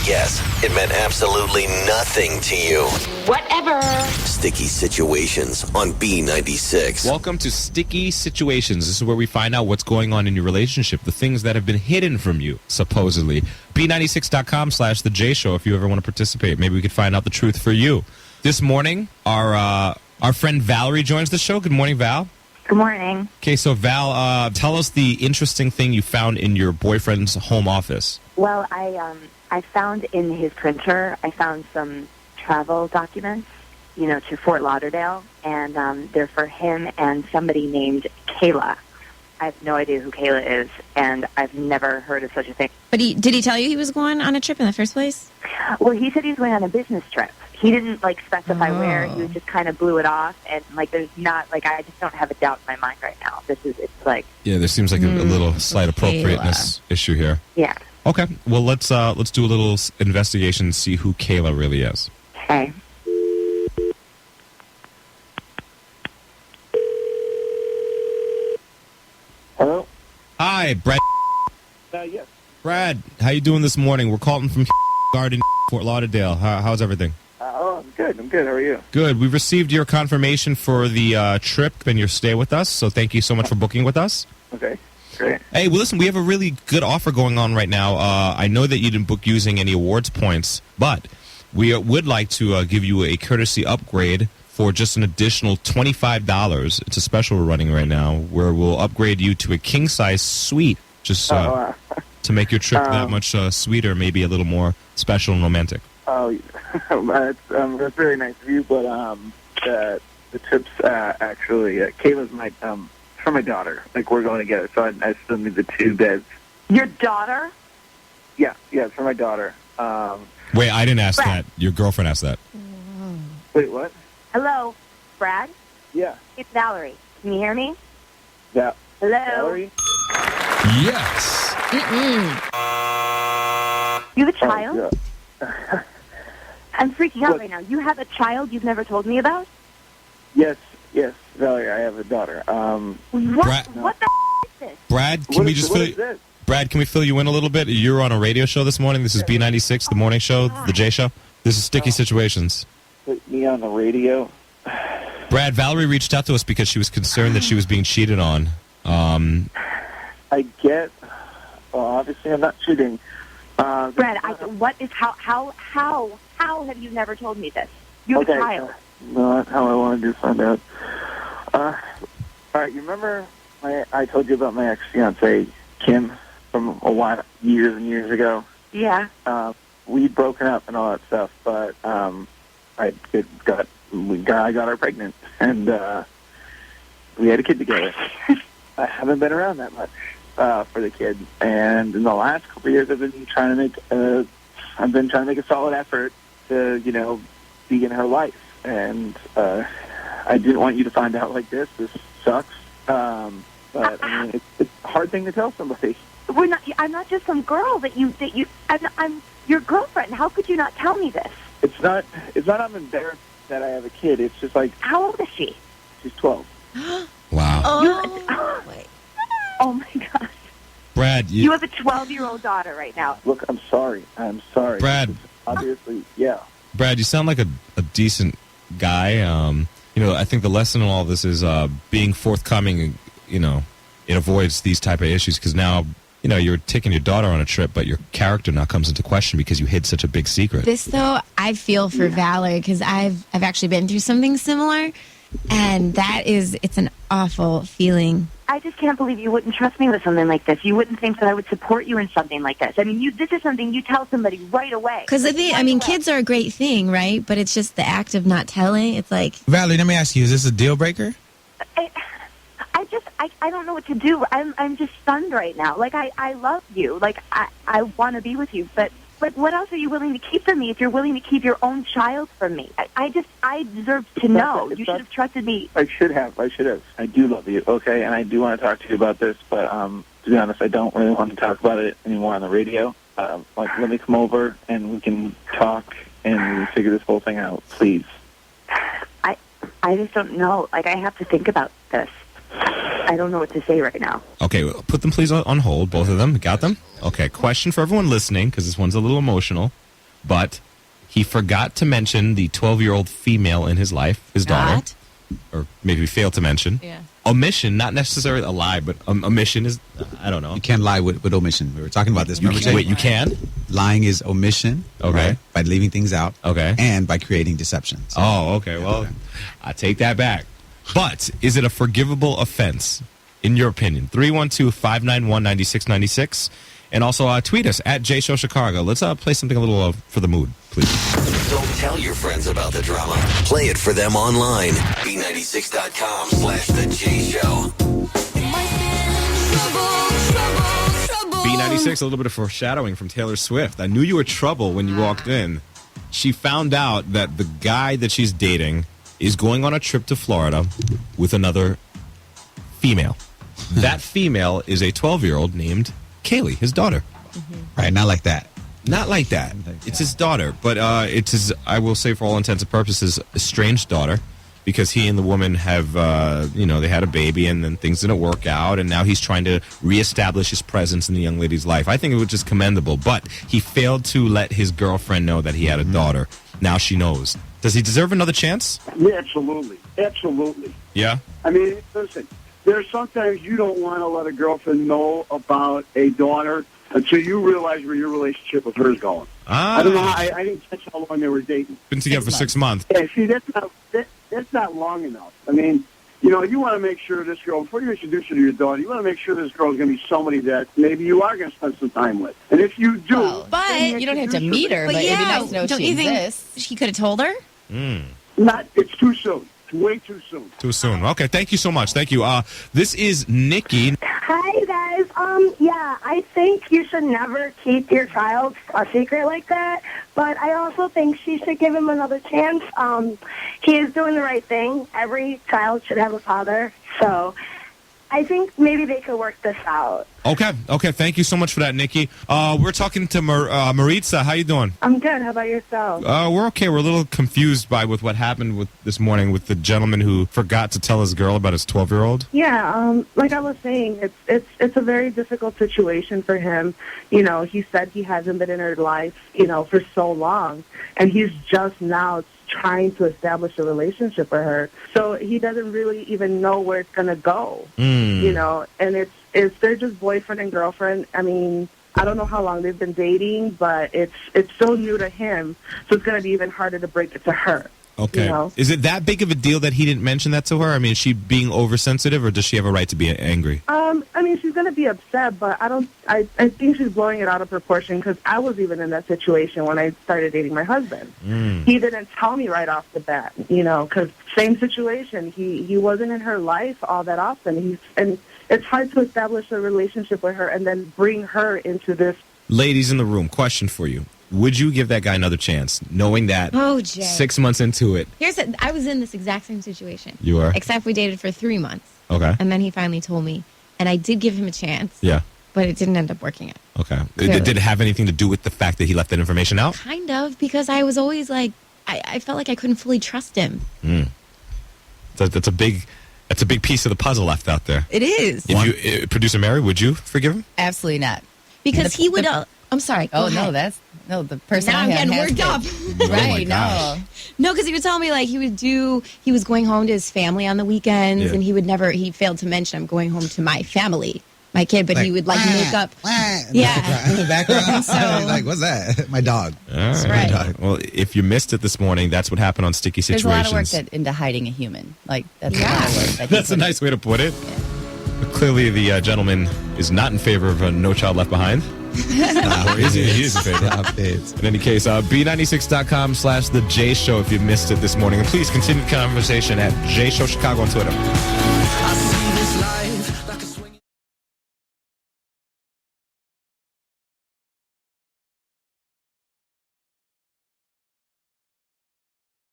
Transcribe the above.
guess it meant absolutely nothing to you. Whatever. Sticky Situations on B96. Welcome to Sticky Situations. This is where we find out what's going on in your relationship, the things that have been hidden from you, supposedly. B96.com/The J Show if you ever want to participate. Maybe we could find out the truth for you. This morning, our friend Valerie joins the show. Good morning, Val. Good morning. Okay, so Val, tell us the interesting thing you found in your boyfriend's home office. Well, I found in his printer, I found some travel documents, to Fort Lauderdale, and they're for him and somebody named Kayla. I have no idea who Kayla is, and I've never heard of such a thing. But did he tell you he was going on a trip in the first place? Well, he said he was going on a business trip. He didn't, specify where. He just kind of blew it off, and, there's not, I just don't have a doubt in my mind right now. Yeah, there seems like a little slight appropriateness issue here. Yeah. Okay, well, let's do a little investigation and see who Kayla really is. Okay. Hello? Hi, Brad. Yes. Brad, how you doing this morning? We're calling from Garden, Fort Lauderdale. How's everything? I'm good. How are you? Good. We've received your confirmation for the trip and your stay with us, so thank you so much for booking with us. Okay, great. Hey, well, listen, we have a really good offer going on right now. I know that you didn't book using any awards points, but we would like to give you a courtesy upgrade for just an additional $25. It's a special we're running right now where we'll upgrade you to a king-size suite just to make your trip that much sweeter, maybe a little more special and romantic. Oh, that's very nice of you, but the trip's actually, Kayla's for my daughter. We're going together, so I still need the 2 beds. Your daughter? Yeah, it's for my daughter. Wait, I didn't ask that. Your girlfriend asked that. Wait, what? Hello, Brad? Yeah. It's Valerie. Can you hear me? Yeah. Hello? Valerie? Yes. You have a child? Oh, yeah. I'm freaking out right now. You have a child you've never told me about? Yes, Valerie, I have a daughter. What the is this? Brad, can we fill you in a little bit? You're on a radio show this morning. This is B96, the morning show, the J Show. This is Sticky Situations. Put me on the radio. Brad, Valerie reached out to us because she was concerned that she was being cheated on. I get. Well, obviously, I'm not cheating. Brad, how have you never told me this? You have a child. No, that's how I wanted to find out. All right, you remember I told you about my ex-fiancée, Kim, from years and years ago? Yeah. We'd broken up and all that stuff, but I got her pregnant, and we had a kid together. I haven't been around that much for the kid, and in the last couple of years, I've been trying to make a solid effort to, be in her life, and I didn't want you to find out like this. This sucks, but I mean, it's a hard thing to tell somebody. I'm not just some girl I'm your girlfriend. How could you not tell me this? It's not I'm embarrassed that I have a kid. It's just how old is she? She's 12. Wow. Oh my gosh. Brad, you have a 12-year-old daughter right now. Look, I'm sorry. Brad. Obviously, yeah. Brad, you sound like a decent guy. I think the lesson in all this is being forthcoming. It avoids these type of issues because now, you're taking your daughter on a trip, but your character now comes into question because you hid such a big secret. This, though, I feel for Valerie because I've actually been through something similar, and it's an awful feeling. I just can't believe you wouldn't trust me with something like this. You wouldn't think that I would support you in something like this. I mean, this is something you tell somebody right away. Because kids are a great thing, right? But it's just the act of not telling. It's like... Valerie, let me ask you, is this a deal breaker? I don't know what to do. I'm just stunned right now. I love you. I want to be with you. But what else are you willing to keep from me if you're willing to keep your own child from me? I deserve to know. You should have trusted me. I should have. I do love you, okay? And I do want to talk to you about this, but to be honest, I don't really want to talk about it anymore on the radio. Let me come over and we can talk and figure this whole thing out, please. I just don't know. I have to think about this. I don't know what to say right now. Okay, well, put them please on hold, both of them. Got them? Okay, question for everyone listening, because this one's a little emotional. but he forgot to mention the 12-year-old female in his life, his daughter. What? Or maybe failed to mention. Yeah. Omission, not necessarily a lie, but omission is, I don't know. You can't lie with omission. We were talking about this. Remember, Jay? Wait, you can? Lying is omission. Okay. Right? By leaving things out. Okay. And by creating deception. So, Oh, okay. Well, I take that back. But is it a forgivable offense, in your opinion? 312-591-9696. And also tweet us at JShowChicago. Let's play something a little for the mood, please. Don't tell your friends about the drama. Play it for them online. B96.com/The J Show. B96, a little bit of foreshadowing from Taylor Swift. I knew you were trouble when you walked in. She found out that the guy that she's dating is going on a trip to Florida with another female. That female is a 12-year-old named Kaylee, his daughter. right, not like that. Not like that. It's his daughter, but it's his, I will say for all intents and purposes, estranged daughter, because he and the woman have, they had a baby and then things didn't work out, and now he's trying to reestablish his presence in the young lady's life. I think it was just commendable, but he failed to let his girlfriend know that he had a daughter. Now she knows. Does he deserve another chance? Yeah, absolutely. Absolutely. Yeah? I mean, listen, there's sometimes you don't want to let a girlfriend know about a daughter until you realize where your relationship with her is going. I don't know. I didn't catch how long they were dating. Been together for 6 months. Yeah, see, that's not long enough. I mean, you want to make sure this girl, before you introduce her to your daughter, you want to make sure this girl is going to be somebody that maybe you are going to spend some time with. And if you do... Well, But you don't have to meet her, but it'd be nice to know don't she you think exists. he could have told her? It's too soon. It's way too soon. Too soon. Okay, thank you so much. Thank you. This is Nikki. Hi, guys. I think you should never keep your child a secret like that, but I also think she should give him another chance. He is doing the right thing. Every child should have a father, so I think maybe they could work this out. Okay. Thank you so much for that, Nikki. We're talking to Maritza. How you doing? I'm good. How about yourself? We're okay. We're a little confused with what happened with this morning with the gentleman who forgot to tell his girl about his 12-year-old. Yeah, like I was saying, it's a very difficult situation for him. He said he hasn't been in her life, for so long, and he's just now trying to establish a relationship with her. So he doesn't really even know where it's going to go, and they're just boyfriend and girlfriend. I mean, I don't know how long they've been dating, but it's so new to him, so it's going to be even harder to break it to her. Okay. Is it that big of a deal that he didn't mention that to her? I mean, is she being oversensitive, or does she have a right to be angry? I mean, she's going to be upset, but I think she's blowing it out of proportion, because I was even in that situation when I started dating my husband. He didn't tell me right off the bat, because same situation. He wasn't in her life all that often. And it's hard to establish a relationship with her and then bring her into this. Ladies in the room, question for you. Would you give that guy another chance, knowing that Jay. 6 months into it? I was in this exact same situation. You are? Except we dated for 3 months. Okay. And then he finally told me. And I did give him a chance. Yeah. But it didn't end up working out. Okay. Clearly. Did it have anything to do with the fact that he left that information out? Kind of, because I was always like, I felt like I couldn't fully trust him. That's a big piece of the puzzle left out there. It is. If you, Producer Mary, would you forgive him? Absolutely not. Because he would... I'm sorry. Oh, go ahead. the person Now I I'm had getting has worked up. kids. my Right, gosh. No, because he would tell me, like, he was going home to his family on the weekends, Yeah. and he failed to mention I'm going home to my family, my kid, but he would, like, make up. Yeah. In the background. So- Like, what's that? My dog. All right. Right. Well, if you missed it this morning, that's what happened on Sticky There's Situations. a lot of work into hiding a human. Like, that's Yeah. a lot of work. that That's he a put nice way to put it. But clearly, the gentleman is not in favor of No Child Left Behind. Or is he? He is in favor. Updates. In any case, B96.com/The J Show if you missed it this morning. And please continue the conversation at J Show Chicago on Twitter.